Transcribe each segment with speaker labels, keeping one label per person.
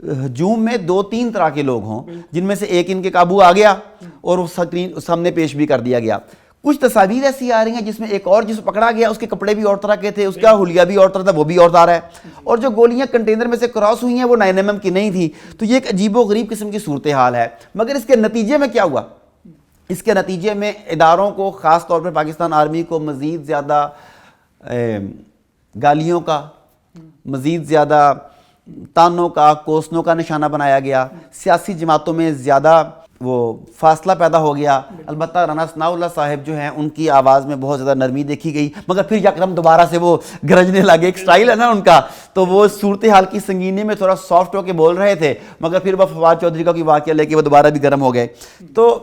Speaker 1: ہجوم میں 2-3 طرح کے لوگ ہوں جن میں سے ایک ان کے قابو آ گیا اور اس سامنے پیش بھی کر دیا گیا. کچھ تصاویر ایسی آ رہی ہیں جس میں ایک اور جس پکڑا گیا اس کے کپڑے بھی اور طرح کے تھے, اس کا حلیہ بھی اور طرح تھا, وہ بھی اور طرح ہے, اور جو گولیاں کنٹینر میں سے کراس ہوئی ہیں وہ 9mm کی نہیں تھی. تو یہ ایک عجیب و غریب قسم کی صورتحال ہے. مگر اس کے نتیجے میں کیا ہوا؟ اس کے نتیجے میں اداروں کو, خاص طور پر پاکستان آرمی کو, مزید زیادہ گالیوں کا, مزید زیادہ تانوں کا, کوسنوں کا نشانہ بنایا گیا. سیاسی جماعتوں میں زیادہ وہ فاصلہ پیدا ہو گیا. البتہ رانا ثناء اللہ صاحب جو ہیں ان کی آواز میں بہت زیادہ نرمی دیکھی گئی, مگر پھر یکدم دوبارہ سے وہ گرجنے لگے. ایک سٹائل ہے نا ان کا, تو وہ صورتحال کی سنگینی میں تھوڑا سافٹ ہو کے بول رہے تھے, مگر پھر وہ فواد چودھری کا کوئی واقعہ لے کے وہ دوبارہ بھی گرم ہو گئے. تو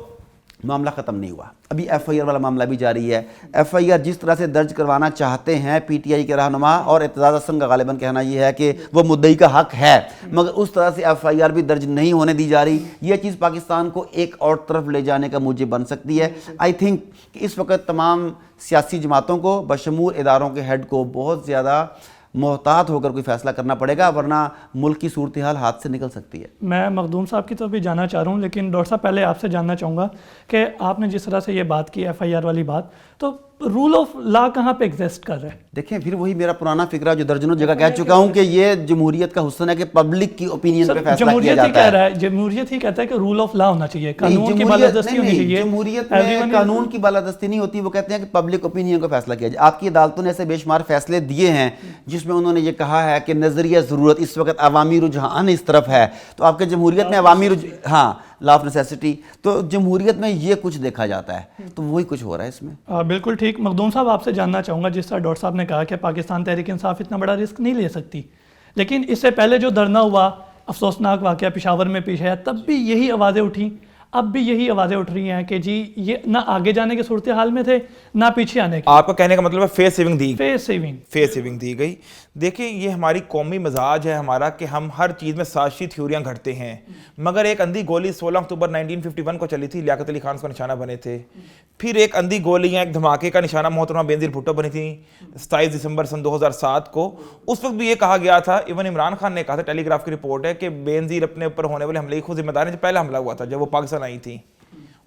Speaker 1: معاملہ ختم نہیں ہوا, ابھی ایف آئی آر والا معاملہ بھی جاری ہے. ایف آئی آر جس طرح سے درج کروانا چاہتے ہیں پی ٹی آئی کے رہنما, اور اعتزاز احسن کا غالباً کہنا یہ ہے کہ وہ مدعی کا حق ہے, مگر اس طرح سے ایف آئی آر بھی درج نہیں ہونے دی جا رہی. یہ چیز پاکستان کو ایک اور طرف لے جانے کا موجب بن سکتی ہے. آئی تھنک کہ اس وقت تمام سیاسی جماعتوں کو بشمول اداروں کے ہیڈ کو بہت زیادہ محتاط ہو کر کوئی فیصلہ کرنا پڑے گا, ورنہ ملک کی صورتحال ہاتھ سے نکل سکتی ہے.
Speaker 2: میں مخدوم صاحب کی طرف بھی جانا چاہ رہا ہوں, لیکن ڈاکٹر صاحب پہلے آپ سے جاننا چاہوں گا کہ آپ نے جس طرح سے یہ بات کی ایف آئی آر والی بات, تو رول آف لا کہاں پہ ایگزسٹ کر رہا ہے؟
Speaker 1: دیکھیں پھر وہی میرا پرانا فکرہ جو درجنوں جگہ کہہ چکا ہوں کہ یہ جمہوریت کا حسن ہے کہ پبلک کی اوپینین پہ فیصلہ کیا جاتا ہے.
Speaker 2: جمہوریت ہی کہتا ہے کہ رول آف لا ہونا چاہیے, قانون کی بالادستی ہونی چاہیے.
Speaker 1: جمہوریت میں قانون کی بالادستی نہیں ہوتی, وہ کہتے ہیں کہ پبلک اوپینین کو فیصلہ کیا جائے. آپ کی عدالتوں نے ایسے بے شمار فیصلے دیے ہیں جس میں انہوں نے یہ کہا ہے کہ نظریہ ضرورت اس وقت عوامی رجحان اس طرف ہے, تو آپ کے جمہوریت میں عوامی ہاں لا آف نیسیسٹی, تو جمہوریت میں یہ کچھ دیکھا جاتا ہے, تو وہی کچھ ہو رہا ہے اس میں.
Speaker 2: بالکل ٹھیک. مخدوم صاحب آپ سے جاننا چاہوں گا, جس طرح ڈاکٹر صاحب نے کہا کہ پاکستان تحریک انصاف اتنا بڑا رسک نہیں لے سکتی, لیکن اس سے پہلے جو دھرنا ہوا, افسوسناک واقعہ پشاور میں پیش آیا, تب بھی یہی آوازیں اٹھیں, اب بھی یہی آوازیں اٹھ رہی ہیں کہ جی یہ نہ آگے جانے کے صورتحال میں تھے نہ پیچھے آنے کے.
Speaker 3: آپ کا کہنے کا مطلب ہے فیس سیونگ دی گئی. دیکھیں یہ ہماری قومی مزاج ہے ہمارا کہ ہم ہر چیز میں سازشی تھیوریاں گھڑتے ہیں, مگر ایک اندھی گولی 16 اکتوبر 1951 کو چلی تھی, لیاقت علی خان اس کا نشانہ بنے تھے. پھر ایک اندھی گولیاں ایک دھماکے کا نشانہ محترمہ بینظیر بھٹو بنی تھی 27 دسمبر سن 2007 کو. اس وقت بھی یہ کہا گیا تھا, ایون عمران خان نے کہا تھا, ٹیلی گراف کی رپورٹ ہے کہ بینظیر اپنے اوپر ہونے والے حملے کی خود ذمہ دار ہے. جو پہلا حملہ ہوا تھا جب وہ پاکستان آئی تھی,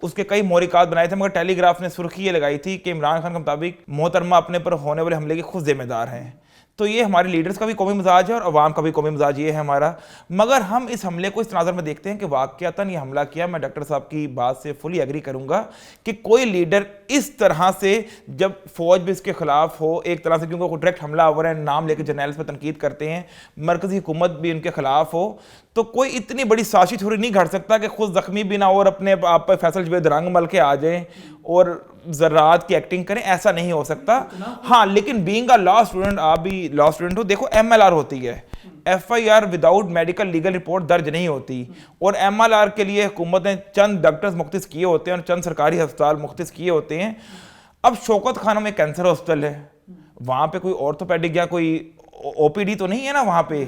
Speaker 3: اس کے کئی محرکات بنائے تھے, مگر ٹیلی گراف نے سرخی یہ لگائی تھی کہ عمران خان کے مطابق محترمہ اپنے پر ہونے والے حملے کی خود ذمہ دار ہیں. تو یہ ہمارے لیڈرز کا بھی قومی مزاج ہے اور عوام کا بھی قومی مزاج یہ ہے ہمارا. مگر ہم اس حملے کو اس تناظر میں دیکھتے ہیں کہ واقعتاً یہ حملہ کیا. میں ڈاکٹر صاحب کی بات سے فلی ایگری کروں گا کہ کوئی لیڈر اس طرح سے, جب فوج بھی اس کے خلاف ہو ایک طرح سے, کیونکہ وہ ڈائریکٹ حملہ آور ہے, نام لے کے جرنیلز پہ تنقید کرتے ہیں, مرکزی حکومت بھی ان کے خلاف ہو, تو کوئی اتنی بڑی سازشی تھیوری نہیں گھڑ سکتا کہ خود زخمی بھی نہ ہو اور اپنے آپ پہ فیصل جوید رنگ مل کے آ جائیں اور ذرات کی ایکٹنگ کریں. ایسا نہیں ہو سکتا. ہاں لیکن بینگ اے لا اسٹوڈنٹ, آپ بھی لا اسٹوڈنٹ ہو, دیکھو ایم ایل آر ہوتی ہے, F I R without medical legal report درج نہیں ہوتی, اور ایم ایل آر کے لیے حکومت نے چند ڈاکٹرز مختص کیے ہوتے ہیں اور چند سرکاری ہسپتال مختص کیے ہوتے ہیں. اب شوکت خانہ میں کینسر ہاسپٹل ہے, وہاں پہ کوئی آرتھوپیڈک یا کوئی او پی ڈی تو نہیں ہے نا وہاں پہ,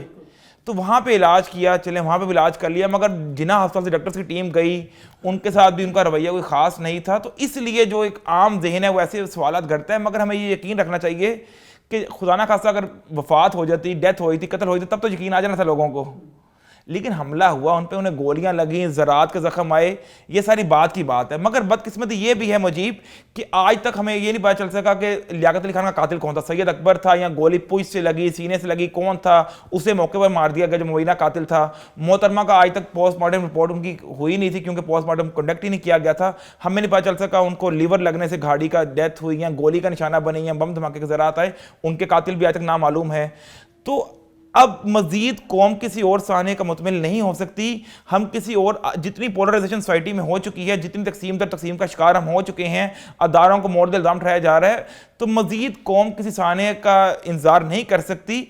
Speaker 3: تو وہاں پہ علاج کیا, چلیں وہاں پہ بھی علاج کر لیا, مگر جناح ہسپتال سے ڈاکٹرز کی ٹیم گئی, ان کے ساتھ بھی ان کا رویہ کوئی خاص نہیں تھا. تو اس لیے جو ایک عام ذہن ہے وہ ایسے سوالات گھڑتے ہیں. مگر ہمیں یہ یقین رکھنا چاہیے کہ خدا نہ خاصہ اگر وفات ہو جاتی, ڈیتھ ہوئی تھی, قتل ہوئی تھی, تب تو یقین آ جانا تھا لوگوں کو, لیکن حملہ ہوا, ان پہ انہیں گولیاں لگیں, ذرات کے زخم آئے, یہ ساری بات کی بات ہے. مگر بدقسمتی یہ بھی ہے مجیب کہ آج تک ہمیں یہ نہیں پتہ چل سکا کہ لیاقت علی خان کا قاتل کون تھا. سید اکبر تھا یا گولی پوچھ سے لگی, سینے سے لگی, کون تھا, اسے موقع پر مار دیا گیا جو مبینہ قاتل تھا. محترمہ کا آج تک پوسٹ مارٹم رپورٹ ان کی ہوئی نہیں تھی کیونکہ پوسٹ مارٹم کنڈکٹ ہی نہیں کیا گیا تھا. ہمیں نہیں پتہ چل سکا ان کو لیور لگنے سے گاڑی کا ڈیتھ ہوئی یا گولی کا نشانہ بنے یا بم دھماکے کے ذرات آئے, ان کے قاتل بھی آج تک نامعلوم ہے. تو اب مزید قوم کسی اور سانے کا مطمئن نہیں ہو سکتی. ہم کسی اور, جتنی پولرائزیشن سوسائٹی میں ہو چکی ہے, جتنی تقسیم در تقسیم کا شکار ہم ہو چکے ہیں, اداروں کو مورد الزام ٹھہرایا جا رہا ہے, تو مزید قوم کسی سانے کا انتظار نہیں کر سکتی.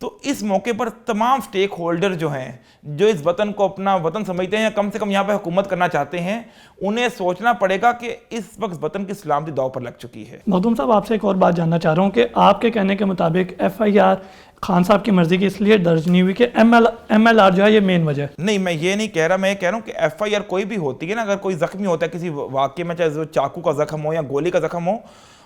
Speaker 3: تو اس موقع پر تمام سٹیک ہولڈر جو ہیں, جو اس وطن کو اپنا وطن سمجھتے ہیں یا کم سے کم یہاں پہ حکومت کرنا چاہتے ہیں, انہیں سوچنا پڑے گا کہ اس وقت وطن کی سلامتی داؤ پر لگ چکی ہے.
Speaker 2: مخدوم صاحب آپ سے ایک اور بات جاننا چاہ رہا ہوں کہ آپ کے کہنے کے مطابق ایف آئی آر خان صاحب کی مرضی کی اس لیے درج نہیں ہوئی کہ ایم ایل آر جو ہے یہ مین وجہ.
Speaker 3: نہیں, میں یہ نہیں کہہ رہا, میں یہ کہہ رہا ہوں کہ ایف آئی آر کوئی بھی ہوتی ہے نا, اگر کوئی زخمی ہوتا ہے کسی واقعے میں, چاہے چاقو کا زخم ہو یا گولی کا زخم ہو,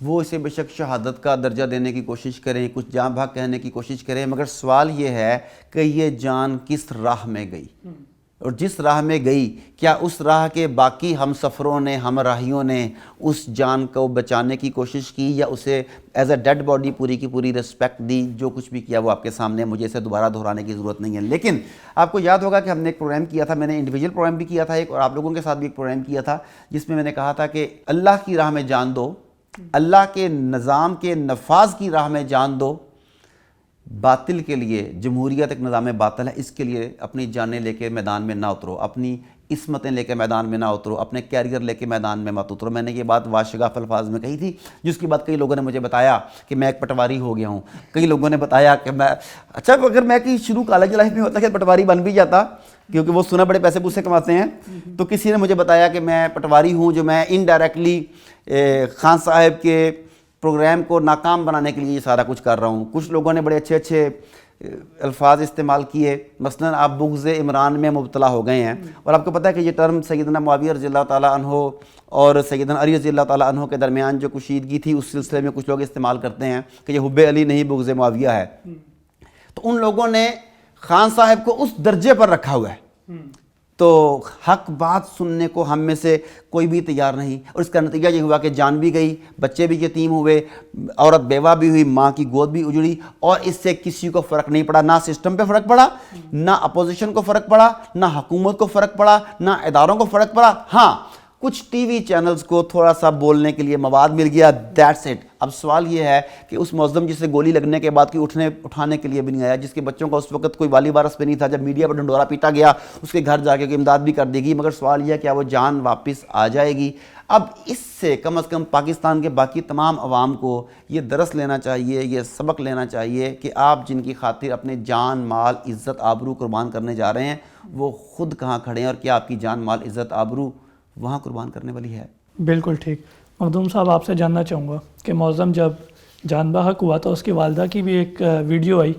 Speaker 1: وہ اسے بے شک شہادت کا درجہ دینے کی کوشش کریں, کچھ جاں بھاگ کہنے کی کوشش کریں, مگر سوال یہ ہے کہ یہ جان کس راہ میں گئی, اور جس راہ میں گئی کیا اس راہ کے باقی ہم سفروں نے, ہم راہیوں نے اس جان کو بچانے کی کوشش کی, یا اسے ایز اے ڈیڈ باڈی پوری کی پوری رسپیکٹ دی؟ جو کچھ بھی کیا وہ آپ کے سامنے, مجھے اسے دوبارہ دہرانے کی ضرورت نہیں ہے. لیکن آپ کو یاد ہوگا کہ ہم نے ایک پروگرام کیا تھا, میں نے انڈیویجول پروگرام بھی کیا تھا ایک, اور آپ لوگوں کے ساتھ بھی ایک پروگرام کیا تھا, جس میں نے کہا تھا کہ اللہ کی راہ میں جان دو, اللہ کے نظام کے نفاذ کی راہ میں جان دو, باطل کے لیے, جمہوریت ایک نظام باطل ہے, اس کے لیے اپنی جانیں لے کے میدان میں نہ اترو, اپنی عصمتیں لے کے میدان میں نہ اترو, اپنے کیریئر لے کے میدان میں مت اترو. میں نے یہ بات واشگاف الفاظ میں کہی تھی, جس کی بات کئی لوگوں نے مجھے بتایا کہ میں ایک پٹواری ہو گیا ہوں, کئی لوگوں نے بتایا کہ میں, اچھا اگر میں کہ شروع کالج لائف میں ہوتا کہ پٹواری بن بھی جاتا, کیونکہ وہ سنا بڑے پیسے پوسے کماتے ہیں, تو کسی نے مجھے بتایا کہ میں پٹواری ہوں, جو میں انڈائریکٹلی خان صاحب کے پروگرام کو ناکام بنانے کے لیے یہ سارا کچھ کر رہا ہوں. کچھ لوگوں نے بڑے اچھے اچھے الفاظ استعمال کیے, مثلا آپ بغض عمران میں مبتلا ہو گئے ہیں, اور آپ کو پتہ ہے کہ یہ ٹرم سیدنا معاویہ رضی اللہ تعالیٰ عنہ اور سیدنا علی رضی اللہ تعالیٰ عنہ کے درمیان جو کشیدگی تھی, اس سلسلے میں کچھ لوگ استعمال کرتے ہیں کہ یہ حب علی نہیں بغض معاویہ ہے. تو ان لوگوں نے خان صاحب کو اس درجے پر رکھا ہوا ہے, تو حق بات سننے کو ہم میں سے کوئی بھی تیار نہیں, اور اس کا نتیجہ یہ ہوا کہ جان بھی گئی, بچے بھی یتیم ہوئے, عورت بیوہ بھی ہوئی, ماں کی گود بھی اجڑی, اور اس سے کسی کو فرق نہیں پڑا, نہ سسٹم پہ فرق پڑا, نہ اپوزیشن کو فرق پڑا, نہ حکومت کو فرق پڑا, نہ اداروں کو فرق پڑا. ہاں کچھ ٹی وی چینلز کو تھوڑا سا بولنے کے لیے مواد مل گیا, دیٹس اٹ. اب سوال یہ ہے کہ اس معظم جسے گولی لگنے کے بعد کی اٹھانے کے لیے بھی نہیں آیا, جس کے بچوں کا اس وقت کوئی والی وارث پہ نہیں تھا, جب میڈیا پر ڈھنڈورا پیٹا گیا اس کے گھر جا کے امداد بھی کر دے گی, مگر سوال یہ ہے کیا وہ جان واپس آ جائے گی؟ اب اس سے کم از کم پاکستان کے باقی تمام عوام کو یہ درس لینا چاہیے, یہ سبق لینا چاہیے کہ آپ جن کی خاطر اپنے جان مال عزت آبرو قربان کرنے جا رہے ہیں, وہ خود کہاں کھڑے ہیں, اور کیا آپ کی جان مال عزت آبرو وہاں قربان کرنے والی ہے؟
Speaker 2: بالکل ٹھیک. مخدوم صاحب آپ سے جاننا چاہوں گا کہ معظم جب جان بحق ہوا تو اس کی والدہ کی بھی ایک ویڈیو آئی,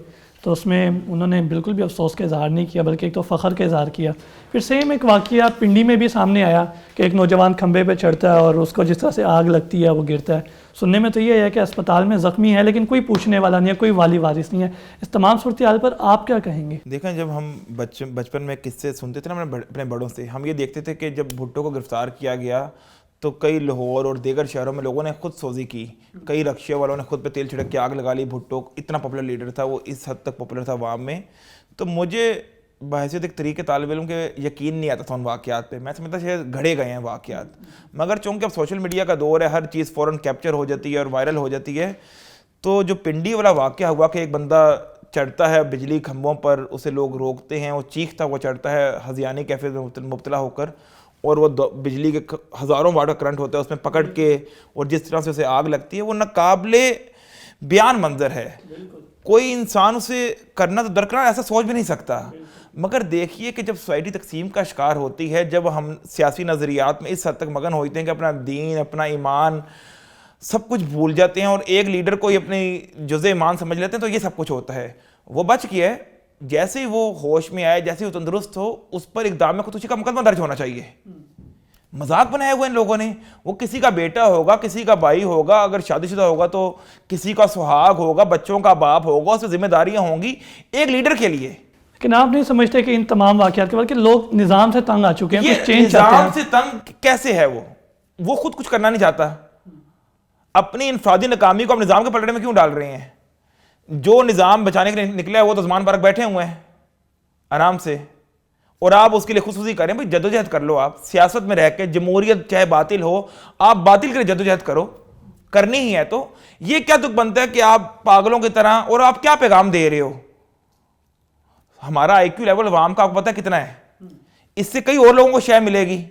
Speaker 2: تو اس میں انہوں نے بالکل بھی افسوس کا اظہار نہیں کیا, بلکہ ایک تو فخر کا اظہار کیا. پھر سیم ایک واقعہ پنڈی میں بھی سامنے آیا کہ ایک نوجوان کھمبے پہ چڑھتا ہے اور اس کو جس طرح سے آگ لگتی ہے وہ گرتا ہے. سننے میں تو یہ ہے کہ اسپتال میں زخمی ہے, لیکن کوئی پوچھنے والا نہیں ہے, کوئی والی وارث نہیں ہے. اس تمام صورتحال پر آپ کیا کہیں گے؟
Speaker 3: دیکھیں, جب ہم بچپن میں قصے سنتے تھے نا اپنے بڑوں سے, ہم یہ دیکھتے تھے کہ جب بھٹو کو گرفتار کیا گیا تو کئی لاہور اور دیگر شہروں میں لوگوں نے خود سوزی کی, کئی رکشے والوں نے خود پہ تیل چھڑک کے آگ لگا لی. بھٹو اتنا پاپولر لیڈر تھا, وہ اس حد تک پاپولر تھا عوام میں. تو مجھے بحیثیت ایک طریقے طالب علم کے یقین نہیں آتا تھا ان واقعات پہ, میں سمجھتا شاید گھڑے گئے ہیں واقعات. مگر چونکہ اب سوشل میڈیا کا دور ہے, ہر چیز فوراً کیپچر ہو جاتی ہے اور وائرل ہو جاتی ہے. تو جو پنڈی والا واقعہ ہوا کہ ایک بندہ چڑھتا ہے بجلی کھمبوں پر, اسے لوگ روکتے ہیں, وہ چیختا ہوا چڑھتا ہے ہذیانی کیفیت میں مبتلا ہو کر, اور وہ بجلی کے ہزاروں واٹ کا کرنٹ ہوتا ہے اس میں پکڑ کے, اور جس طرح سے اسے آگ لگتی ہے, وہ ناقابل بیان منظر ہے. کوئی انسان اسے کرنا تو درکنار ایسا سوچ بھی نہیں سکتا. مگر دیکھیے کہ جب سوسائٹی تقسیم کا شکار ہوتی ہے, جب ہم سیاسی نظریات میں اس حد تک مگن ہوتے ہیں کہ اپنا دین, اپنا ایمان سب کچھ بھول جاتے ہیں, اور ایک لیڈر کو ہی اپنی جزء ایمان سمجھ لیتے ہیں, تو یہ سب کچھ ہوتا ہے. وہ بچ گیا ہے, جیسے ہی وہ ہوش میں آئے, جیسے ہی وہ تندرست ہو, اس پر اقدام خودکشی کا مقدمہ درج ہونا چاہیے. مذاق بنایا ہوا ان لوگوں نے. وہ کسی کا بیٹا ہوگا, کسی کا بھائی ہوگا, اگر شادی شدہ ہوگا تو کسی کا سہاگ ہوگا, بچوں کا باپ ہوگا, اس پہ ذمہ داریاں ہوں گی ایک لیڈر کے لیے.
Speaker 2: لیکن آپ نہیں سمجھتے کہ ان تمام واقعات کے بعد کہ لوگ نظام سے تنگ آ چکے ہیں, کچھ چینج چاہتے ہیں؟
Speaker 3: نظام سے تنگ کیسے ہے؟ وہ خود کچھ کرنا نہیں چاہتا. اپنی انفرادی ناکامی کو ہم نظام کے پلڑے میں کیوں ڈال رہے ہیں؟ جو نظام بچانے کے لیے نکلا ہے وہ تو زمان پارک بیٹھے ہوئے ہیں آرام سے, اور آپ اس کے لیے خصوصی کریں. بھائی جدوجہد کر لو, آپ سیاست میں رہ کے, جمہوریت چاہے باطل ہو, آپ باطل کے لیے جدوجہد کرو, کرنی ہی ہے. تو یہ کیا تک بنتا ہے کہ آپ پاگلوں کی طرح, اور آپ کیا پیغام دے رہے ہو؟ ہمارا آئی کیو لیول عوام کا آپ کو پتہ کتنا ہے, اس سے کئی اور لوگوں کو شے ملے گی.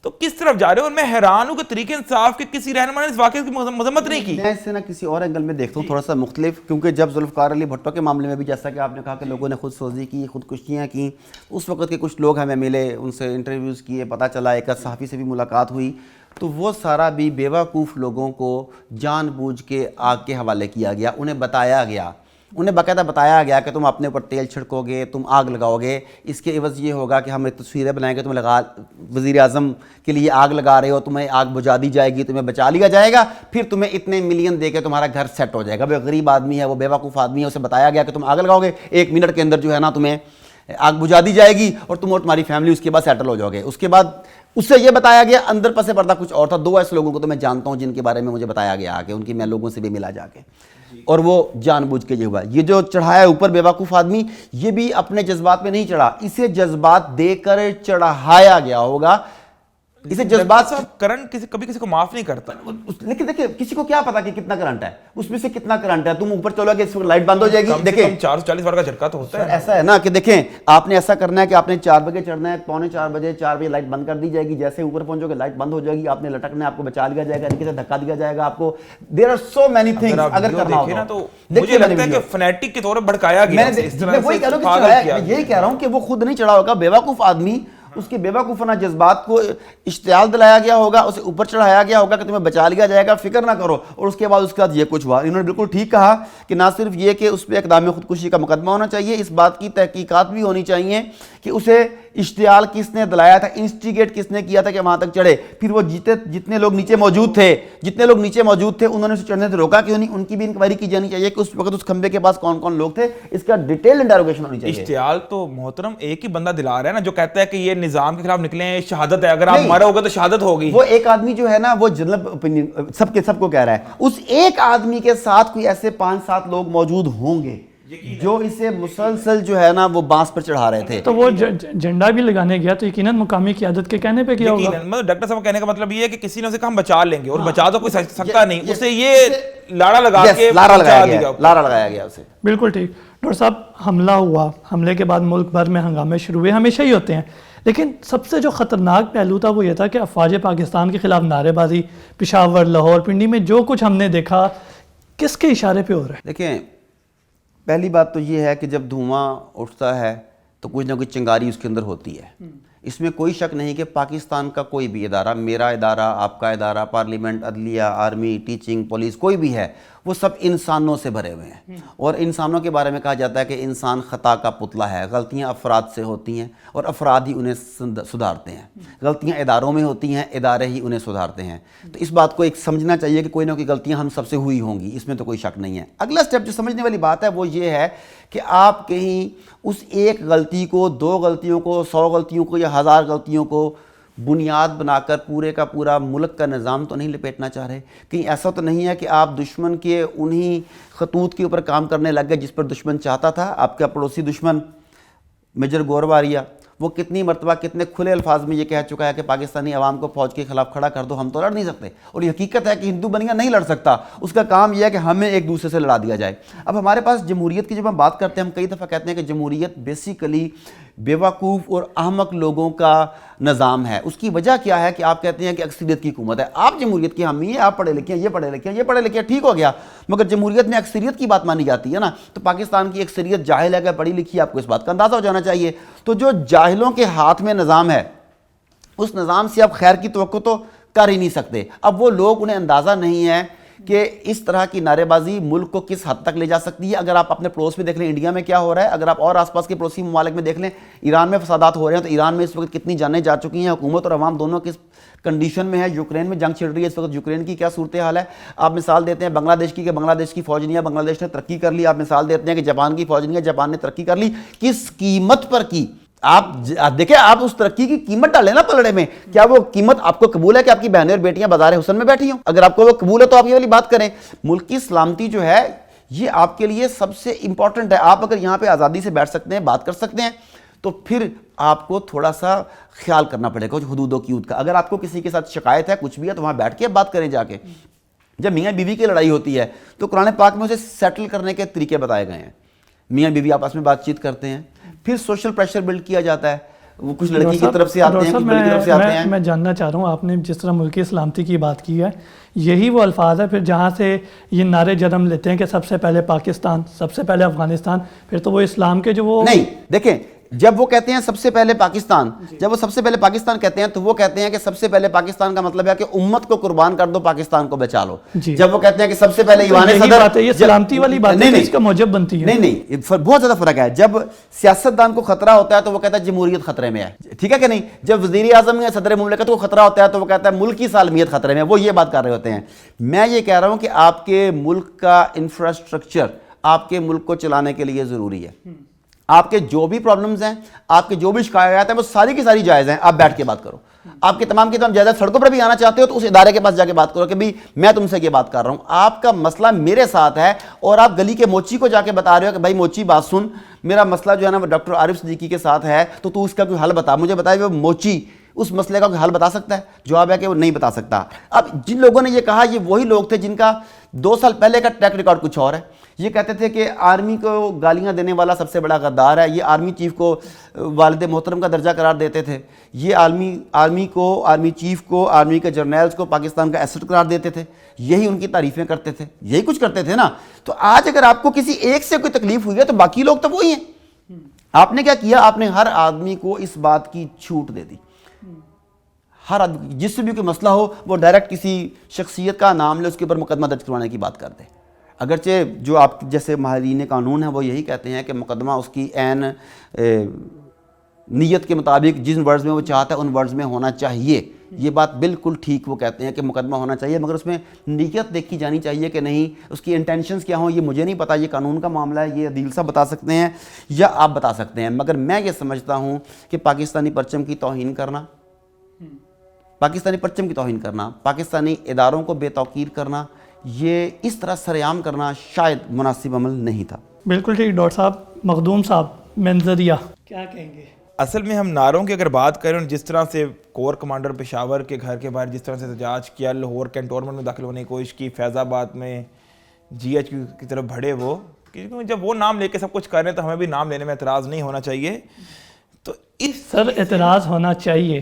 Speaker 3: تو کس طرف جا رہے ہو؟ اور میں حیران ہوں کہ طریقہ انصاف کے کسی رہنما نے اس واقعے کی مذمت نہیں کی.
Speaker 1: میں اس سے نہ کسی اور اینگل میں دیکھتا ہوں, تھوڑا سا مختلف, کیونکہ جب ذوالفقار علی بھٹو کے معاملے میں بھی جیسا کہ آپ نے کہا کہ لوگوں نے خود سوزی کی, خودکشیاں کی, اس وقت کے کچھ لوگ ہمیں ملے, ان سے انٹرویوز کیے, پتہ چلا, ایک صحافی سے بھی ملاقات ہوئی, تو وہ سارا بھی بیوقوف لوگوں کو جان بوجھ کے آگ کے حوالے کیا گیا. انہیں بتایا گیا انہیں باقاعدہ بتایا گیا کہ تم اپنے اوپر تیل چھڑکو گے, تم آگ لگاؤ گے, اس کے عوض یہ ہوگا کہ ہم ایک تصویریں بنائیں گے, تم وزیر اعظم کے لیے آگ لگا رہے ہو, تمہیں آگ بجھا دی جائے گی, تمہیں بچا لیا جائے گا, پھر تمہیں اتنے ملین دے کے تمہارا گھر سیٹ ہو جائے گا. وہ غریب آدمی ہے, وہ بے وقوف آدمی ہے, اسے بتایا گیا کہ تم آگ لگاؤ گے, 1 منٹ کے اندر جو ہے نا تمہیں آگ بجھا دی جائے گی اور تم اور تمہاری فیملی اس کے بعد سیٹل ہو جاؤ گے. اس کے بعد اس سے یہ بتایا گیا, اندر پس پردہ کچھ اور تھا. 2 ایسے لوگوں کو تو میں جانتا ہوں جن کے بارے میں مجھے بتایا گیا کہ ان کی میں لوگوں سے بھی ملا جا کے, اور وہ جان بوجھ کے یہ ہوا. یہ جو چڑھایا اوپر بے وقوف آدمی, یہ بھی اپنے جذبات میں نہیں چڑھا, اسے جذبات دے کر چڑھایا گیا ہوگا. اسے جذبات
Speaker 3: کرنٹ کبھی کسی کو معاف نہیں کرتا.
Speaker 1: لیکن دیکھیں کسی کو کیا پتا کہ کتنا کرنٹ ہے, اس میں سے کتنا کرنٹ ہے. تم اوپر چلو گے, اس وقت لائٹ بند ہو جائے گی. دیکھیں
Speaker 3: 440 واٹ کا جھٹکا تو ہوتا ہے.
Speaker 1: ایسا ہے نا کہ دیکھیں آپ نے ایسا کرنا ہے کہ آپ نے 4 بجے چڑھنا ہے, 3:45 بجے 4 بجے لائٹ بند کر دی جائے گی. جیسے اوپر پہنچو گے لائٹ بند ہو جائے گی, آپ نے لٹکنا ہے, آپ کو بچا لیا جائے گا, نیچے سے دھکا دیا جائے گا آپ کو. There are so many things. اگر کرنا ہو
Speaker 3: تو مجھے لگتا ہے کہ فنیٹک کے طور پر بھڑکایا گیا.
Speaker 1: میں وہی کہہ رہا ہوں کہ یہی کہہ رہا ہوں کہ وہ خود نہیں چڑھا ہوگا, بے وقوف آدمی, اس کے بے وقوفانہ جذبات کو اشتعال دلایا گیا ہوگا, اسے اوپر چڑھایا گیا ہوگا کہ تمہیں بچا لیا جائے گا, فکر نہ کرو. اور اس کے بعد یہ کچھ ہوا. انہوں نے بالکل ٹھیک کہا کہ نہ صرف یہ کہ اس پہ اقدام خودکشی کا مقدمہ ہونا چاہیے, اس بات کی تحقیقات بھی ہونی چاہیے کہ اسے اشتعال کس نے دلایا تھا, انسٹیگیٹ کس نے کیا تھا کہ وہاں تک چڑھے. پھر وہ جتنے لوگ نیچے موجود تھے انہوں نے اسے چڑھنے سے روکا کیوں نہیں, ان کی بھی انکوائری کی جانی چاہیے کہ اس وقت اس کھمبے کے پاس کون کون لوگ تھے. اس کا ڈیٹیل انٹروگیشن ہونی چاہیے.
Speaker 3: اشتعال تو محترم ایک ہی بندہ دلا رہا ہے نا, جو کہتا ہے کہ یہ نظام کے خلاف نکلے ہیں, شہادت ہے, اگر آپ مرے ہوگے تو شہادت ہوگی.
Speaker 1: وہ ایک آدمی جو ہے نا, وہ جنرل اوپینین سب کو کہہ رہا ہے. اس ایک آدمی کے ساتھ کوئی ایسے 5-7 لوگ موجود ہوں گے جو اسے مسلسل جو ہے نا وہ بانس پر چڑھا رہے تھے.
Speaker 2: تو وہ جھنڈا بھی لگانے گیا تو یقیناً مقامی قیادت کے کہنے پہ کیا ہوگا.
Speaker 3: مطلب ڈاکٹر صاحب کہنے کا مطلب یہ ہے کہ کسی نے اسے کہا ہم بچا لیں گے, اور بچا تو کوئی سکتا نہیں, اسے یہ لاڑا لگا کے
Speaker 1: لارا لگایا گیا اسے.
Speaker 2: بالکل ٹھیک. ڈاکٹر صاحب حملہ ہوا, حملے کے بعد ملک بھر میں ہنگامے شروع ہوئے, ہمیشہ ہی ہوتے ہیں, لیکن سب سے جو خطرناک پہلو تھا وہ یہ تھا کہ افواج پاکستان کے خلاف نعرے بازی, پشاور, لاہور, پنڈی میں جو کچھ ہم نے دیکھا, کس کے اشارے پہ ہو رہا ہے؟
Speaker 1: دیکھیں پہلی بات تو یہ ہے کہ جب دھواں اٹھتا ہے تو کچھ نہ کچھ چنگاری اس کے اندر ہوتی ہے. اس میں کوئی شک نہیں کہ پاکستان کا کوئی بھی ادارہ, میرا ادارہ, آپ کا ادارہ, پارلیمنٹ, عدلیہ, آرمی, ٹیچنگ, پولیس, کوئی بھی ہے, وہ سب انسانوں سے بھرے ہوئے ہیں. اور انسانوں کے بارے میں کہا جاتا ہے کہ انسان خطا کا پتلا ہے. غلطیاں افراد سے ہوتی ہیں اور افراد ہی انہیں سدھارتے ہیں. غلطیاں اداروں میں ہوتی ہیں, ادارے ہی انہیں سدھارتے ہیں. تو اس بات کو ایک سمجھنا چاہیے کہ کوئی نہ کوئی غلطیاں ہم سب سے ہوئی ہوں گی, اس میں تو کوئی شک نہیں ہے. اگلا سٹیپ جو سمجھنے والی بات ہے وہ یہ ہے کہ آپ کہیں اس ایک غلطی کو, 2 غلطیوں کو, 100 غلطیوں کو یا 1000 غلطیوں کو بنیاد بنا کر پورے کا پورا ملک کا نظام تو نہیں لپیٹنا چاہ رہے. کہیں ایسا تو نہیں ہے کہ آپ دشمن کے انہی خطوط کے اوپر کام کرنے لگ گئے جس پر دشمن چاہتا تھا. آپ کا پڑوسی دشمن میجر گور واریہ, وہ کتنی مرتبہ کتنے کھلے الفاظ میں یہ کہہ چکا ہے کہ پاکستانی عوام کو فوج کے خلاف کھڑا کر دو, ہم تو لڑ نہیں سکتے. اور یہ حقیقت ہے کہ ہندو بنیا نہیں لڑ سکتا, اس کا کام یہ ہے کہ ہمیں ایک دوسرے سے لڑا دیا جائے. اب ہمارے پاس جمہوریت کی جب ہم بات کرتے ہیں, ہم کئی دفعہ کہتے ہیں کہ جمہوریت بیسیکلی بے وقوف اور احمق لوگوں کا نظام ہے. اس کی وجہ کیا ہے کہ آپ کہتے ہیں کہ اکثریت کی حکومت ہے. آپ جمہوریت کے حامی ہیں, آپ پڑھے لکھے ہیں, یہ پڑھے لکھے ہیں, یہ پڑھے لکھے ہیں, ٹھیک ہو گیا, مگر جمہوریت میں اکثریت کی بات مانی جاتی ہے نا. تو پاکستان کی اکثریت جاہل ہے کہ پڑھی لکھی, آپ کو اس بات کا اندازہ ہو جانا چاہیے. تو جو جاہلوں کے ہاتھ میں نظام ہے, اس نظام سے آپ خیر کی توقع تو کر ہی نہیں سکتے. اب وہ لوگ, انہیں اندازہ نہیں ہے کہ اس طرح کی نعرے بازی ملک کو کس حد تک لے جا سکتی ہے. اگر آپ اپنے پڑوس میں دیکھ لیں انڈیا میں کیا ہو رہا ہے, اگر آپ اور آس پاس کے پڑوسی ممالک میں دیکھ لیں, ایران میں فسادات ہو رہے ہیں, تو ایران میں اس وقت کتنی جانیں جا چکی ہیں, حکومت اور عوام دونوں کس کنڈیشن میں ہے. یوکرین میں جنگ چھڑ رہی ہے اس وقت, یوکرین کی کیا صورتحال ہے. آپ مثال دیتے ہیں بنگلہ دیش کی, کہ بنگلہ دیش کی فوج نہیں ہے, بنگلہ دیش نے ترقی کر لی. آپ مثال دیتے ہیں کہ جاپان کی فوج نہیں ہے, جاپان نے ترقی کر لی. کس قیمت پر کی؟ آپ دیکھیں, آپ اس ترقی کی قیمت ڈالیں نا پلڑے میں. کیا وہ قیمت آپ کو قبول ہے کہ آپ کی بہنیں اور بیٹیاں بازار حسن میں بیٹھی ہوں؟ اگر آپ کو وہ قبول ہے تو آپ یہ والی بات کریں. ملک کی سلامتی جو ہے یہ آپ کے لیے سب سے امپورٹنٹ ہے. آپ اگر یہاں پہ آزادی سے بیٹھ سکتے ہیں, بات کر سکتے ہیں, تو پھر آپ کو تھوڑا سا خیال کرنا پڑے گا حدود و قیود کا. اگر آپ کو کسی کے ساتھ شکایت ہے, کچھ بھی ہے, تو وہاں بیٹھ کے بات کریں جا کے. جب میاں بیوی کی لڑائی ہوتی ہے تو قرآن پاک میں اسے سیٹل کرنے کے طریقے بتائے گئے ہیں. میاں بیوی آپس میں بات چیت کرتے ہیں, پھر سوشل پریشر بلڈ کیا جاتا ہے. وہ کچھ لڑکی کی طرف سے آتے ہیں, کچھ لڑکی کی طرف سے آتے ہیں.
Speaker 2: میں جاننا چاہ رہا ہوں, آپ نے جس طرح ملکی سلامتی کی بات کی ہے, یہی وہ الفاظ ہے پھر جہاں سے یہ نعرے جنم لیتے ہیں کہ سب سے پہلے پاکستان, سب سے پہلے افغانستان, پھر تو وہ اسلام کے جو وہ
Speaker 1: نہیں. دیکھیں جب وہ کہتے ہیں سب سے پہلے پاکستان، جب وہ سب سے پہلے پاکستان کہتے ہیں تو وہ کہتے ہیں کہ سب سے پہلے پاکستان کا مطلب ہے کہ امت کو قربان کر دو، پاکستان کو بچا لو. جب وہ کہتے ہیں کہ سب سے پہلے ایوان صدر،
Speaker 2: یہ سلامتی والی بات ہے، اس کا موجب بنتی ہے.
Speaker 1: نہیں بہت زیادہ فرق ہے. جب سیاستدان کو خطرہ ہوتا ہے تو وہ کہتا ہے جمہوریت خطرے میں ہے، ٹھیک ہے کہ نہیں. جب وزیر اعظم یا صدر مملکت کو خطرہ ہوتا ہے تو وہ کہتا ہے ملک کی سالمیت خطرے میں. وہ یہ بات کر رہے ہوتے ہیں. میں یہ کہہ رہا ہوں کہ آپ کے ملک کا انفراسٹرکچر آپ کے ملک کو چلانے کے لیے ضروری ہے. آپ کے جو بھی پرابلمز ہیں، آپ کے جو بھی شکایات ہیں، وہ ساری کی ساری جائز ہیں. آپ بیٹھ کے بات کرو. آپ کے تمام جائز سڑکوں پر بھی آنا چاہتے ہو تو اس ادارے کے پاس جا کے بات کرو کہ بھئی میں تم سے یہ بات کر رہا ہوں، آپ کا مسئلہ میرے ساتھ ہے، اور آپ گلی کے موچی کو جا کے بتا رہے ہو کہ بھائی موچی بات سن، میرا مسئلہ جو ہے نا وہ ڈاکٹر عارف صدیقی کے ساتھ ہے، تو اس کا کوئی حل بتا. مجھے بتائے وہ موچی اس مسئلے کا کوئی حل بتا سکتا ہے؟ جواب ہے کہ وہ نہیں بتا سکتا. اب جن لوگوں نے یہ کہا یہ وہی لوگ تھے جن کا 2 سال پہلے کا ٹریک ریکارڈ کچھ اور ہے. یہ کہتے تھے کہ آرمی کو گالیاں دینے والا سب سے بڑا غدار ہے. یہ آرمی چیف کو والد محترم کا درجہ قرار دیتے تھے. یہ آرمی چیف کو، آرمی کے جرنیلز کو پاکستان کا ایسٹ قرار دیتے تھے. یہی ان کی تعریفیں کرتے تھے، یہی کچھ کرتے تھے نا. تو آج اگر آپ کو کسی ایک سے کوئی تکلیف ہوئی ہے تو باقی لوگ تو وہی ہیں. آپ نے کیا کیا؟ آپ نے ہر آدمی کو اس بات کی چھوٹ دے دی. ہر آدمی جس سے بھی کوئی مسئلہ ہو وہ ڈائریکٹ کسی شخصیت کا نام لے، اس کے اوپر مقدمہ درج کروانے کی بات کر دے. اگرچہ جو آپ جیسے ماہرین قانون ہیں وہ یہی کہتے ہیں کہ مقدمہ اس کی عین نیت کے مطابق جن ورڈز میں وہ چاہتا ہے ان ورڈز میں ہونا چاہیے. یہ بات بالکل ٹھیک وہ کہتے ہیں کہ مقدمہ ہونا چاہیے، مگر اس میں نیت دیکھی جانی چاہیے کہ نہیں، اس کی انٹینشنز کیا ہوں. یہ مجھے نہیں پتا، یہ قانون کا معاملہ ہے، یہ عدیل صاحب بتا سکتے ہیں یا آپ بتا سکتے ہیں. مگر میں یہ سمجھتا ہوں کہ پاکستانی پرچم کی توہین کرنا، پاکستانی اداروں کو بے توقیر کرنا، یہ اس طرح سرعام کرنا شاید مناسب عمل نہیں تھا.
Speaker 2: بالکل ٹھیک. ڈاکٹر صاحب مخدوم صاحب منظریہ کیا کہیں گے؟
Speaker 3: اصل میں ہم نعروں کی اگر بات کریں، جس طرح سے کور کمانڈر پشاور کے گھر کے باہر جس طرح سے احتجاج کیا، لاہور کینٹونمنٹ میں داخل ہونے کی کوشش کی، فیض آباد میں GH کی طرف بڑھے وہ، کیونکہ جب وہ نام لے کے سب کچھ کر رہے ہیں تو ہمیں بھی نام لینے میں اعتراض نہیں ہونا چاہیے. تو
Speaker 2: سر اعتراض ہونا چاہیے.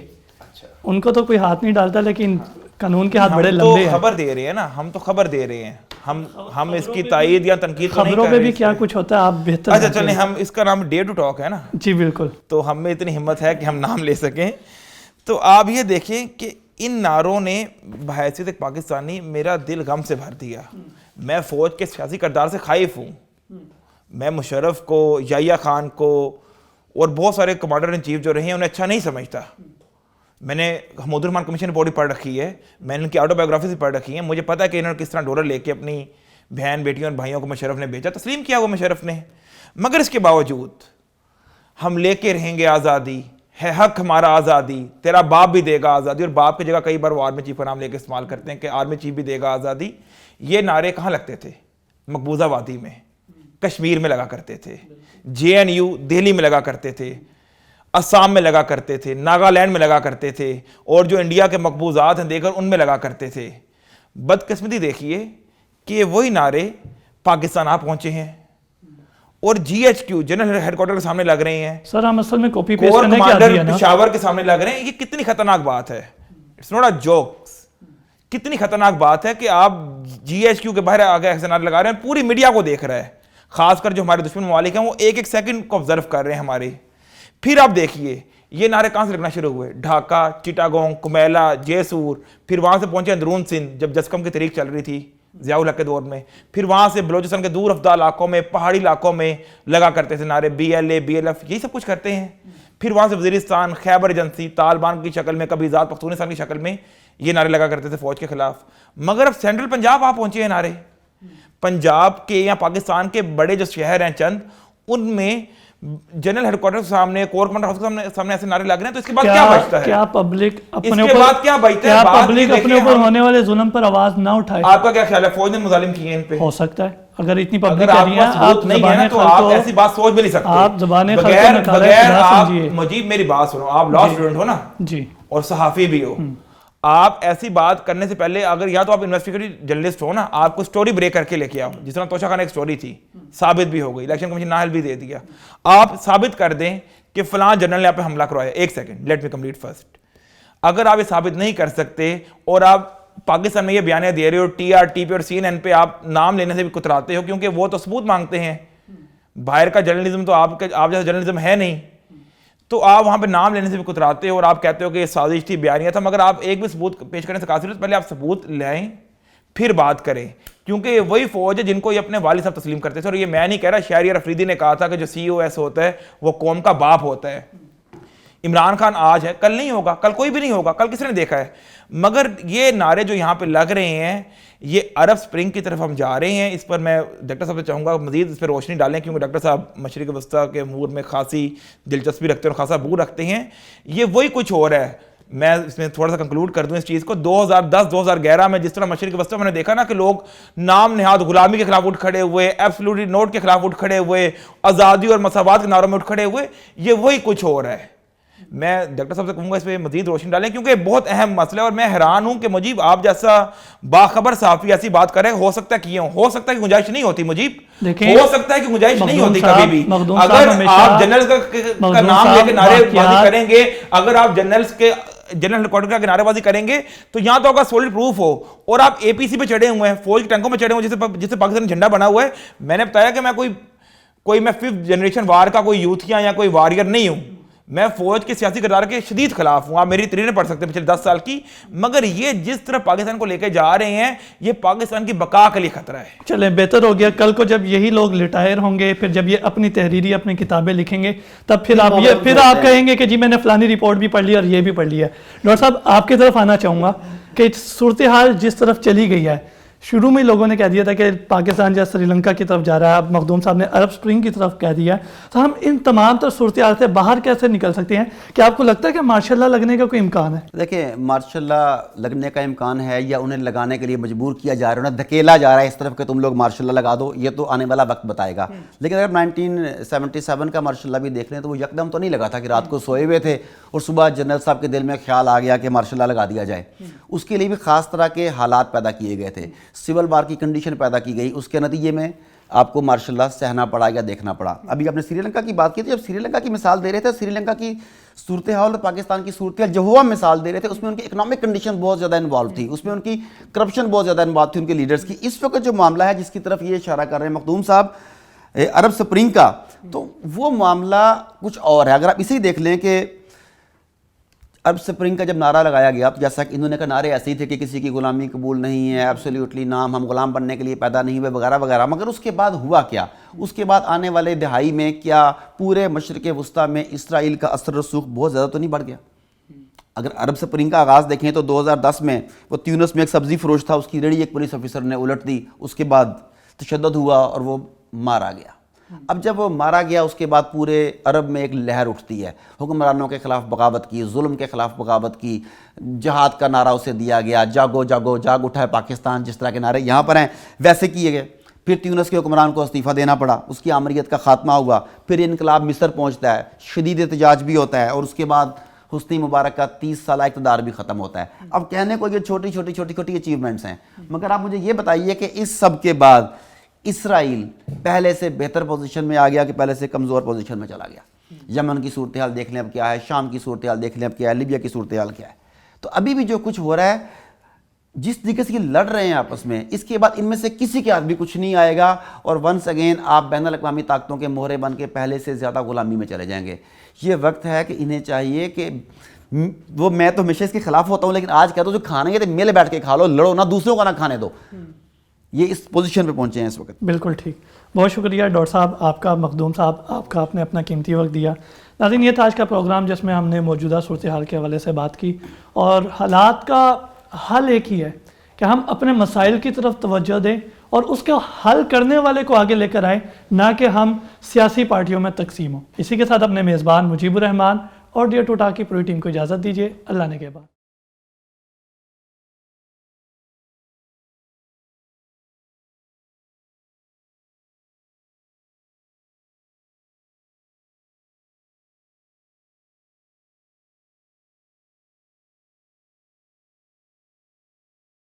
Speaker 2: ان کو تو کوئی ہاتھ نہیں ڈالتا، لیکن قانون کے ہاتھ بڑے لمبے ہیں.
Speaker 3: خبر دے رہے ہیں نا، ہم تو خبر دے رہے ہیں، ہم اس کی تائید یا تنقید تو نہیں کر رہے.
Speaker 2: خبروں پہ بھی کیا کچھ ہوتا ہے آپ بہتر.
Speaker 3: اچھا چلیں، ہم اس کا نام ڈے ٹو ٹاک ہے نا.
Speaker 2: جی بالکل.
Speaker 3: تو ہم میں اتنی ہمت ہے کہ ہم نام لے سکیں. تو آپ یہ دیکھیں کہ ان نعروں نے بحیثیت ایک پاکستانی میرا دل غم سے بھر دیا. میں فوج کے سیاسی کردار سے خائف ہوں. میں مشرف کو، یحییٰ خان کو اور بہت سارے کمانڈر ان چیف جو رہے ہیں انہیں اچھا نہیں سمجھتا. میں نے حمود الرحمان کمیشن رپورٹ پڑھ رکھی ہے، میں نے ان کی آٹو بایوگرافی سے پڑھ رکھی ہیں. مجھے پتا ہے کہ انہوں نے کس طرح ڈالر لے کے اپنی بہن بیٹیوں اور بھائیوں کو مشرف نے بھیجا، تسلیم کیا وہ مشرف نے. مگر اس کے باوجود ہم لے کے رہیں گے آزادی، ہے حق ہمارا آزادی، تیرا باپ بھی دے گا آزادی. اور باپ کی جگہ کئی بار وہ آرمی چیف کا نام لے کے استعمال کرتے ہیں کہ آرمی چیف بھی دے گا آزادی. یہ نعرے کہاں لگتے تھے؟ مقبوضہ وادی میں، کشمیر میں لگا کرتے تھے، JNU دہلی میں لگا کرتے تھے، اسام میں لگا کرتے تھے، ناگالینڈ میں لگا کرتے تھے، اور جو انڈیا کے مقبوضات ہیں دیکھ کر ان میں لگا کرتے تھے. بدقسمتی دیکھیے کہ وہی نعرے پاکستان آ پہنچے ہیں اور GHQ جنرل ہیڈ کوارٹر کے سامنے لگ رہے ہیں.
Speaker 2: سر ہم اصل میں کاپی پیسٹ
Speaker 3: کور
Speaker 2: کرنے کی
Speaker 3: کمانڈر
Speaker 2: عادی ہے نا.
Speaker 3: پشاور کے سامنے لگ رہے ہیں. یہ کتنی خطرناک بات ہے. It's not a jokes. کتنی خطرناک بات ہے کہ آپ GHQ کے باہر آگے احسانات لگا رہے ہیں. پوری میڈیا کو دیکھ رہا ہے، خاص کر جو ہمارے دشمن ممالک ہیں وہ ایک ایک سیکنڈ کو آبزرو کر رہے ہیں ہمارے. پھر آپ دیکھیے یہ نعرے کہاں سے لگنا شروع ہوئے؟ ڈھاکہ، چٹاگونگ، کمیلا، جیسور، پھر وہاں سے پہنچے اندرون سندھ جب جسکم کی تحریک چل رہی تھی ضیاء الحق کے دور میں. پھر وہاں سے بلوچستان کے دور افدہ علاقوں میں، پہاڑی علاقوں میں لگا کرتے تھے نعرے، BLA BLF، یہی سب کچھ کرتے ہیں. پھر وہاں سے وزیرستان، خیبر ایجنسی، طالبان کی شکل میں، کبھی آزاد پختونستان کی شکل میں یہ نعرے لگا کرتے تھے فوج کے خلاف. مگر اب سینٹرل پنجاب آپ پہنچے ہیں نعرے. پنجاب کے یا پاکستان کے بڑے جو شہر ہیں چند، ان میں جنرل ہیڈ کوارٹر کے سامنے، کور کمانڈر ہاؤس کے سامنے ایسے نعرے لگ رہے ہیں. تو اس کے بعد کیا بچتا ہے؟
Speaker 2: کیا پبلک اپنے
Speaker 3: اس کے بعد کیا بچتا ہے؟
Speaker 2: پبلک اپنے اوپر ہونے والے ظلم پر آواز نہ اٹھائے؟
Speaker 3: آپ کا کیا خیال ہے؟ فوج نے مظالم کیے ہیں ان پہ؟
Speaker 2: ہو سکتا ہے اگر اتنی پبلک
Speaker 3: اگر آپ کو ثبوت نہیں ہے نا تو آپ ایسی بات سوچ بھی نہیں سکتے.
Speaker 2: آپ زبانیں
Speaker 3: بغیر آپ مجیب میری بات سنو، آپ لا اسٹوڈنٹ ہو نا
Speaker 2: جی
Speaker 3: اور صحافی بھی ہو. آپ ایسی بات کرنے سے پہلے اگر یا تو آپ انویسٹیگیٹو جرنلسٹ ہو نا، آپ کو سٹوری بریک کر کے لے کے آؤ. جس طرح توشہ خان ایک سٹوری تھی، ثابت بھی ہو گئی، الیکشن کمیشن نااہل بھی دے دیا. آپ ثابت کر دیں کہ فلاں جنرل نے آپ پہ حملہ کروایا. ایک second, let me complete first. اگر آپ یہ ثابت نہیں کر سکتے اور آپ پاکستان میں یہ بیانیہ دے رہے ہو، TRT پہ اور CNN پہ آپ نام لینے سے بھی کتراتے ہو کیونکہ وہ تو ثبوت مانگتے ہیں. باہر کا جرنلزم تو آپ جیسا جرنلزم ہے نہیں. تو آپ وہاں پہ نام لینے سے بھی کتراتے ہو اور آپ کہتے ہو کہ یہ سازش تھی، بیانیہ تھا، مگر آپ ایک بھی ثبوت پیش کرنے سے قاصر ہو، پہلے آپ ثبوت لائیں پھر بات کریں، کیونکہ یہ وہی فوج ہے جن کو یہ اپنے والد صاحب تسلیم کرتے تھے. اور یہ میں نہیں کہہ رہا، شہریار افریدی نے کہا تھا کہ جو سی او ایس ہوتا ہے وہ قوم کا باپ ہوتا ہے. عمران خان آج ہے، کل نہیں ہوگا، کل کوئی بھی نہیں ہوگا، کل کس نے دیکھا ہے. مگر یہ نعرے جو یہاں پہ لگ رہے ہیں، یہ عرب سپرنگ کی طرف ہم جا رہے ہیں. اس پر میں ڈاکٹر صاحب سے چاہوں گا مزید اس پہ روشنی ڈالیں، کیونکہ ڈاکٹر صاحب مشرق وسطیٰ کے امور میں خاصی دلچسپی رکھتے ہیں اور خاصا بو رکھتے ہیں. یہ وہی کچھ ہو رہا ہے. میں اس میں تھوڑا سا کنکلوڈ کر دوں اس چیز کو. 2010-2011 میں جس طرح مشرق وسطیٰ میں نے دیکھا نا کہ لوگ نام نہاد غلامی کے خلاف اٹھ کھڑے ہوئے، ایبسلوٹلی نوٹ کے خلاف اٹھ کھڑے ہوئے، آزادی اور مساوات کے نعروں میں اٹھ کھڑے ہوئے، یہ وہی کچھ ہو رہا ہے. میں ڈاکٹر صاحب سے کہوں گا اس پہ مزید روشنی ڈالیں، کیونکہ بہت اہم مسئلہ ہے. اور میں حیران ہوں کہ مجیب آپ جیسا باخبر صحافی ایسی بات کرے. ہو سکتا ہے کہ ہو سکتا ہے کہ گنجائش نہیں ہوتی مجیب، ہو سکتا ہے کہ گنجائش نہیں ہوتی کبھی بھی. اگر آپ جنرل کا نام لے کے نعرے بازی کریں گے، اگر آپ جنرل ہیڈ کوارٹر کا کنارے بازی کریں گے، تو یہاں تو اگر سولڈ پروف ہو اور آپ اے پی سی پہ چڑھے ہوئے ہیں، فوج کے ٹینکوں پہ چڑھے ہوئے ہیں جس سے پاکستان جھنڈا بنا ہوا ہے. میں نے بتایا کہ میں کوئی میں 5th جنریشن وار کا کوئی یوتھیا یا کوئی واریر نہیں ہوں. میں فوج کے سیاسی کردار کے شدید خلاف ہوں. آپ میری تقریریں پڑھ سکتے ہیں پچھلے 10 سال کی. مگر یہ جس طرح پاکستان کو لے کے جا رہے ہیں، یہ پاکستان کی بقا کے لیے خطرہ ہے.
Speaker 2: چلیں بہتر ہو گیا. کل کو جب یہی لوگ ریٹائر ہوں گے، پھر جب یہ اپنی تحریری اپنی کتابیں لکھیں گے، تب پھر آپ کہیں گے کہ جی میں نے فلانی رپورٹ بھی پڑھ لی اور یہ بھی پڑھ لیا. ڈاکٹر صاحب آپ کی طرف آنا چاہوں گا کہ صورتحال جس طرف چلی گئی ہے، شروع میں لوگوں نے کہہ دیا تھا کہ پاکستان جیسے سری لنکا کی طرف جا رہا ہے، اب مخدوم صاحب نے عرب سپرنگ کی طرف کہہ دیا. تو ہم ان تمام تر صورتحال سے باہر کیسے نکل سکتے ہیں؟ کیا آپ کو لگتا ہے کہ مارشل لا لگنے کا کوئی امکان ہے؟
Speaker 1: دیکھیں، مارشل لا لگنے کا امکان ہے یا انہیں لگانے کے لیے مجبور کیا جا رہا ہے، انہیں دھکیلا جا رہا ہے اس طرف کہ تم لوگ مارشل لا لگا دو. یہ تو آنے والا وقت بتائے گا. لیکن اگر 1977 کا مارشل لا بھی دیکھ لیں تو وہ یکدم تو نہیں لگا تھا کہ رات کو سوئے ہوئے تھے اور صبح جنرل صاحب کے دل میں خیال آ گیا کہ مارشل لا لگا دیا جائے. اس کے لیے بھی خاص طرح کے حالات پیدا کیے گئے تھے، سول وار کی کنڈیشن پیدا کی گئی. اس کے نتیجے میں آپ کو مارشل لا سہنا پڑا یا دیکھنا پڑا. ابھی آپ نے سری لنکا کی بات کی تھی، جب سری لنکا کی مثال دے رہے تھے، سری لنکا کی صورتحال اور پاکستان کی صورتحال جب وہ مثال دے رہے تھے، اس میں ان کی اکنامک کنڈیشن بہت زیادہ انوالو تھی، اس میں ان کی کرپشن بہت زیادہ انوالو تھی ان کے لیڈرز کی. اس وقت جو معاملہ ہے جس کی طرف یہ اشارہ کر رہے ہیں مخدوم صاحب عرب سپرنگ کا، تو وہ معاملہ کچھ اور ہے. اگر آپ اسے دیکھ لیں کہ عرب سپرنگ کا جب نعرہ لگایا گیا، تو جیسا کہ انہوں نے کہا نعرے ایسے ہی تھے کہ کسی کی غلامی قبول نہیں ہے، ایبسولیوٹلی نام، ہم غلام بننے کے لیے پیدا نہیں ہوئے وغیرہ وغیرہ. مگر اس کے بعد ہوا کیا؟ اس کے بعد آنے والے دہائی میں کیا پورے مشرق وسطیٰ میں اسرائیل کا اثر رسوخ بہت زیادہ تو نہیں بڑھ گیا؟ اگر عرب سپرنگ کا آغاز دیکھیں تو 2010 میں وہ تیونس میں ایک سبزی فروش تھا، اس کی ریڑھی ایک پولیس آفیسر نے الٹ دی، اس کے بعد تشدد ہوا اور وہ مارا گیا. اب جب وہ مارا گیا، اس کے بعد پورے عرب میں ایک لہر اٹھتی ہے، حکمرانوں کے خلاف بغاوت کی، ظلم کے خلاف بغاوت کی، جہاد کا نعرہ اسے دیا گیا، جاگو جاگو جاگ اٹھا ہے پاکستان، جس طرح کے نعرے یہاں پر ہیں ویسے کیے گئے. پھر تیونس کے حکمران کو استعفیٰ دینا پڑا، اس کی آمریت کا خاتمہ ہوا. پھر انقلاب مصر پہنچتا ہے، شدید احتجاج بھی ہوتا ہے، اور اس کے بعد حسنی مبارک کا 30 سالہ اقتدار بھی ختم ہوتا ہے. اب کہنے کو یہ چھوٹی چھوٹی اچیومنٹس ہیں، مگر آپ مجھے یہ بتائیے کہ اس سب کے بعد اسرائیل پہلے سے بہتر پوزیشن میں آ گیا کہ پہلے سے کمزور پوزیشن میں چلا گیا؟ یمن کی صورتحال دیکھ لیں اب کیا ہے، شام کی صورتحال دیکھ لیں اب کیا ہے، لیبیا کی صورتحال کیا ہے. تو ابھی بھی جو کچھ ہو رہا ہے، جس طریقے سے یہ لڑ رہے ہیں آپس میں، اس کے بعد ان میں سے کسی کے ہاتھ بھی کچھ نہیں آئے گا، اور ونس اگین آپ بین الاقوامی طاقتوں کے مہرے بن کے پہلے سے زیادہ غلامی میں چلے جائیں گے. یہ وقت ہے کہ انہیں چاہیے کہ وہ، میں تو ہمیشہ اس کے خلاف ہوتا ہوں، لیکن آج کہتا ہوں جو کھانے گے تو مل بیٹھ کے کھا لو، لڑو نہ، دوسروں کا نہ کھانے دو. یہ اس پوزیشن پہ پہنچے ہیں اس وقت.
Speaker 2: بالکل ٹھیک. بہت شکریہ ڈاکٹر صاحب آپ کا، مخدوم صاحب آپ کا، آپ نے اپنا قیمتی وقت دیا. ناظرین، یہ تھا آج کا پروگرام جس میں ہم نے موجودہ صورتحال کے حوالے سے بات کی، اور حالات کا حل ایک ہی ہے کہ ہم اپنے مسائل کی طرف توجہ دیں اور اس کے حل کرنے والے کو آگے لے کر آئیں، نہ کہ ہم سیاسی پارٹیوں میں تقسیم ہوں. اسی کے ساتھ اپنے میزبان مجیب الرحمان اور ڈیئر ٹو ٹاک کی پوری ٹیم کو اجازت دیجیے. اللہ نے کے بعد.